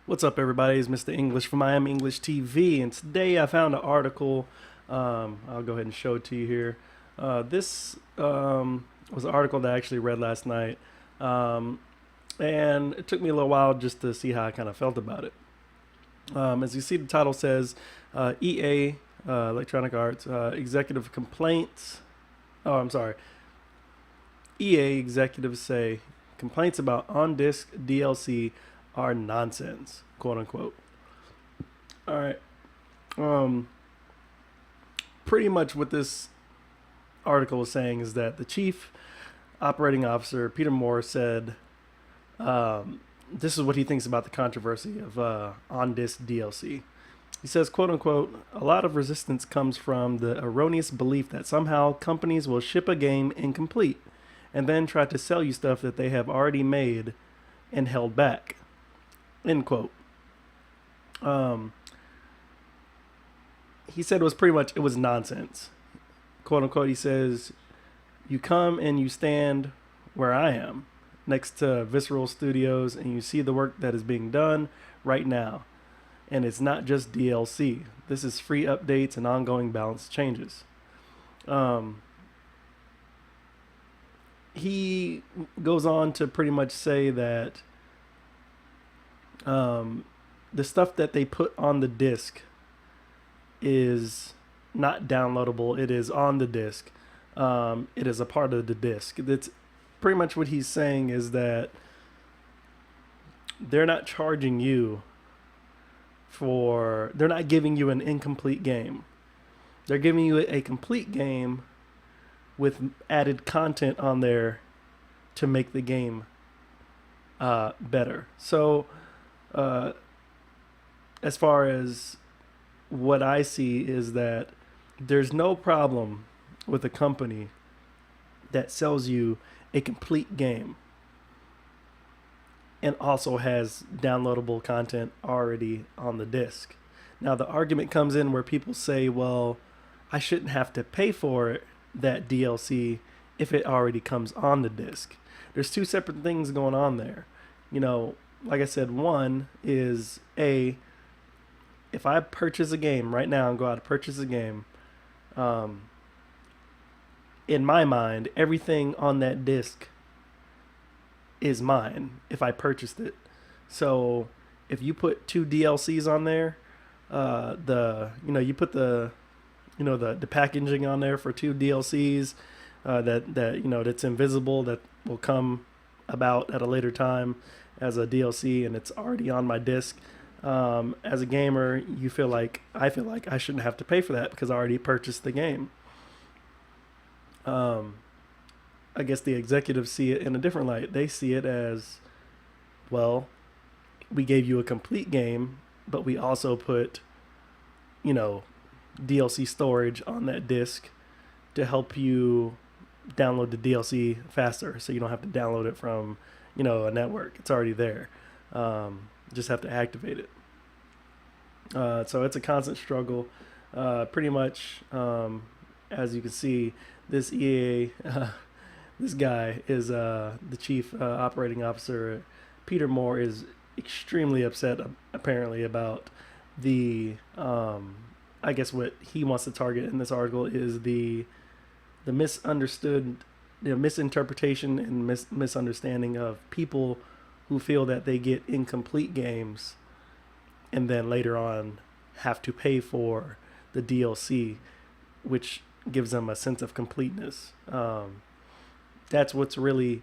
What's up, everybody? It's Mr. English from I Am English TV, and today I found an article. I'll go ahead and show it to you here. This was an article that I actually read last night, um, and it took me a little while just to see how I kind of felt about it. As you see, the title says EA, Electronic Arts, executive complaints. Oh, I'm sorry. EA executives say complaints about on disc DLC are nonsense, quote unquote. All right. Um, Pretty much what this article is saying is that the chief operating officer, Peter Moore, said this is what he thinks about the controversy of on disc DLC. He says, quote unquote, a lot of resistance comes from the erroneous belief that somehow companies will ship a game incomplete and then try to sell you stuff that they have already made and held back. End quote. Um, he said it was nonsense. Quote unquote, he says, you come and you stand where I am, next to Visceral Studios, and you see the work that is being done right now. And it's not just DLC. This is free updates and ongoing balance changes. Um, he goes on to pretty much say that um, the stuff that they put on the disc is not downloadable. It is on the disc. It is a part of the disc. That's pretty much what he's saying is that they're not charging you they're not giving you an incomplete game. They're giving you a complete game with added content on there to make the game better. So, uh, as far as what I see is that there's no problem with a company that sells you a complete game and also has downloadable content already on the disc. Now, the argument comes in where people say, well, I shouldn't have to pay for that DLC if it already comes on the disc. There's two separate things going on there. You know, like I said, one is if I purchase a game right now and go out and purchase a game, um, in my mind, everything on that disc is mine if I purchased it. So if you put two DLCs on there, you put the packaging on there for two DLCs that's invisible that will come about at a later time as a DLC and it's already on my disc. As a gamer, I feel like I shouldn't have to pay for that because I already purchased the game. Um, I guess the executives see it in a different light. They see it as, well, we gave you a complete game, but we also put, you know, DLC storage on that disc to help you download the DLC faster, so you don't have to download it from, a network. It's already there. Just have to activate it. So it's a constant struggle. Pretty much, as you can see, this EA, this guy is the chief operating officer. Peter Moore is extremely upset, apparently, about I guess what he wants to target in this article is the misunderstood, misinterpretation and misunderstanding of people who feel that they get incomplete games and then later on have to pay for the DLC, which gives them a sense of completeness. That's what's really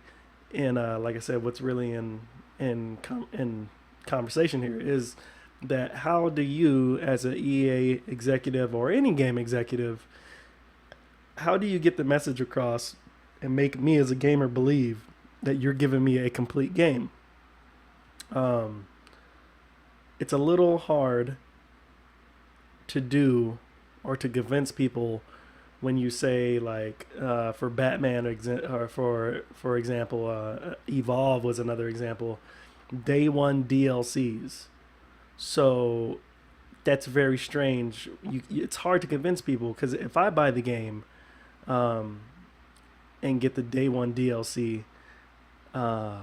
like I said, what's really in conversation here is that how do you, as an EA executive or any game executive, how do you get the message across and make me as a gamer believe that you're giving me a complete game? Um, it's a little hard to do or to convince people when you say like for Batman or for example, Evolve was another example. Day one DLCs. So that's very strange. It's hard to convince people because if I buy the game um, and get the day one DLC, uh,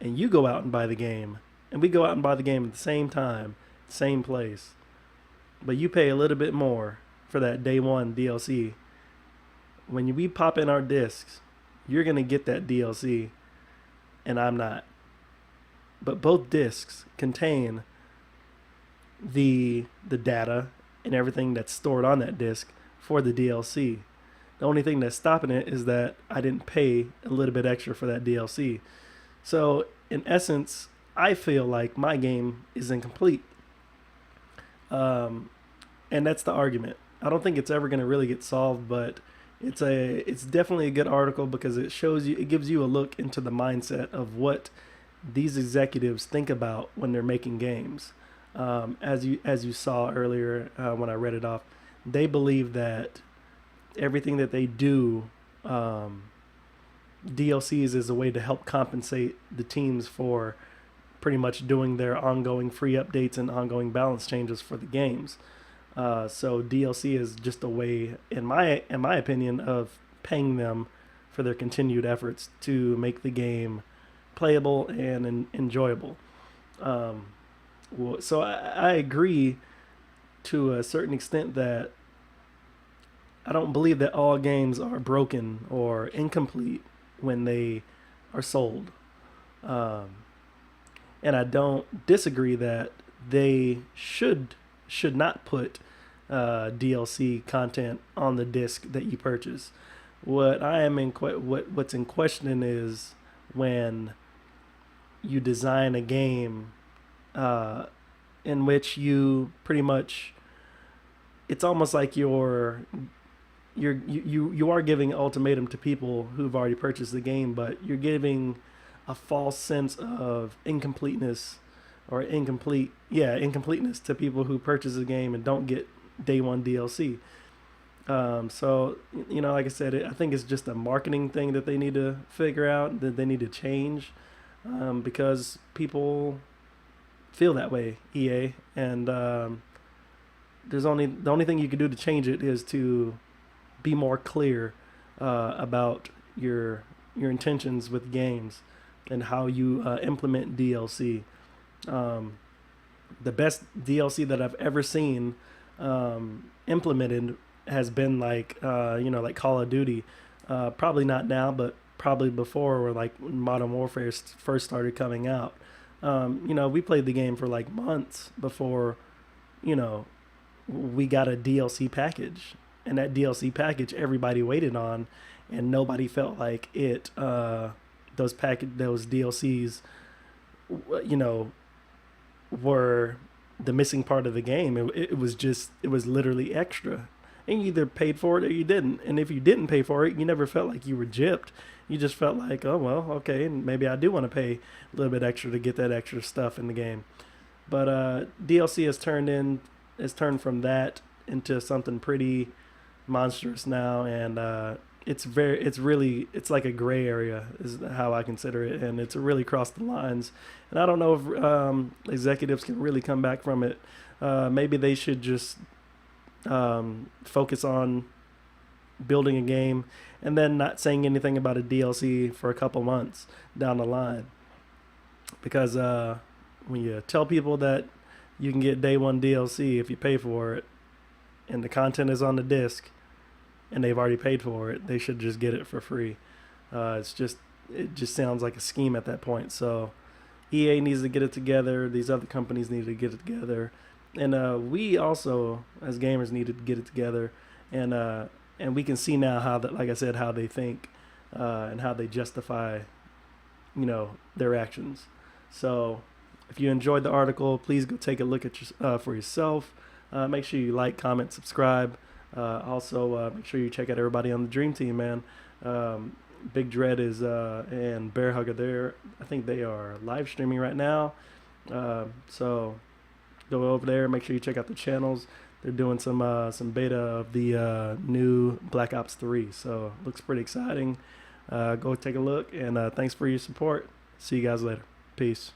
and you go out and buy the game and we go out and buy the game at the same time, same place, but you pay a little bit more for that day one DLC, when we pop in our discs, you're going to get that DLC, and I'm not. But both discs contain the data and everything that's stored on that disc for the DLC. The only thing that's stopping it is that I didn't pay a little bit extra for that DLC. So in essence, I feel like my game is incomplete, um, and that's the argument. I don't think it's ever going to really get solved, but it's definitely a good article because it gives you a look into the mindset of what these executives think about when they're making games. As you saw earlier when I read it off, they believe that everything that they do, DLCs is a way to help compensate the teams for pretty much doing their ongoing free updates and ongoing balance changes for the games. So DLC is just a way, in my opinion, of paying them for their continued efforts to make the game playable and enjoyable. Um, so I agree to a certain extent that I don't believe that all games are broken or incomplete when they are sold. Um, and I don't disagree that they should not put DLC content on the disc that you purchase. What I am in what's in question is when you design a game uh, in which you pretty much, it's almost like you are giving an ultimatum to people who've already purchased the game, but you're giving a false sense of incompleteness or incompleteness to people who purchase the game and don't get day one DLC. So like I said, I think it's just a marketing thing that they need to figure out, that they need to change, because people feel that way. EA, and the only thing you can do to change it is to be more clear about your intentions with games and how you implement DLC. Um, the best DLC that I've ever seen implemented has been like Call of Duty. Probably not now, but probably before, where like Modern Warfare first started coming out. We played the game for like months before, you know, we got a DLC package, and that DLC package everybody waited on, and nobody felt like it. Those DLCs, you know, were the missing part of the game. It was literally extra, and you either paid for it or you didn't. And if you didn't pay for it, you never felt like you were gypped. You just felt like, oh well, okay, maybe I do want to pay a little bit extra to get that extra stuff in the game. But DLC has turned from that into something pretty monstrous now, and it's like a gray area is how I consider it, and it's really crossed the lines. And I don't know if executives can really come back from it. Maybe they should just focus on building a game and then not saying anything about a DLC for a couple months down the line, because when you tell people that you can get day one DLC if you pay for it, and the content is on the disc, and they've already paid for it, they should just get it for free. It just sounds like a scheme at that point. So EA needs to get it together. These other companies need to get it together, and we also as gamers need to get it together. And we can see now how that, like I said, how they think and how they justify, their actions. So if you enjoyed the article, please go take a look at for yourself. Make sure you like, comment, subscribe. Also, make sure you check out everybody on the Dream Team, man. Big Dread is and Bear Hugger there. I think they are live streaming right now. So go over there. Make sure you check out the channels. They're doing some beta of the new Black Ops 3. So looks pretty exciting. Go take a look, and thanks for your support. See you guys later. Peace.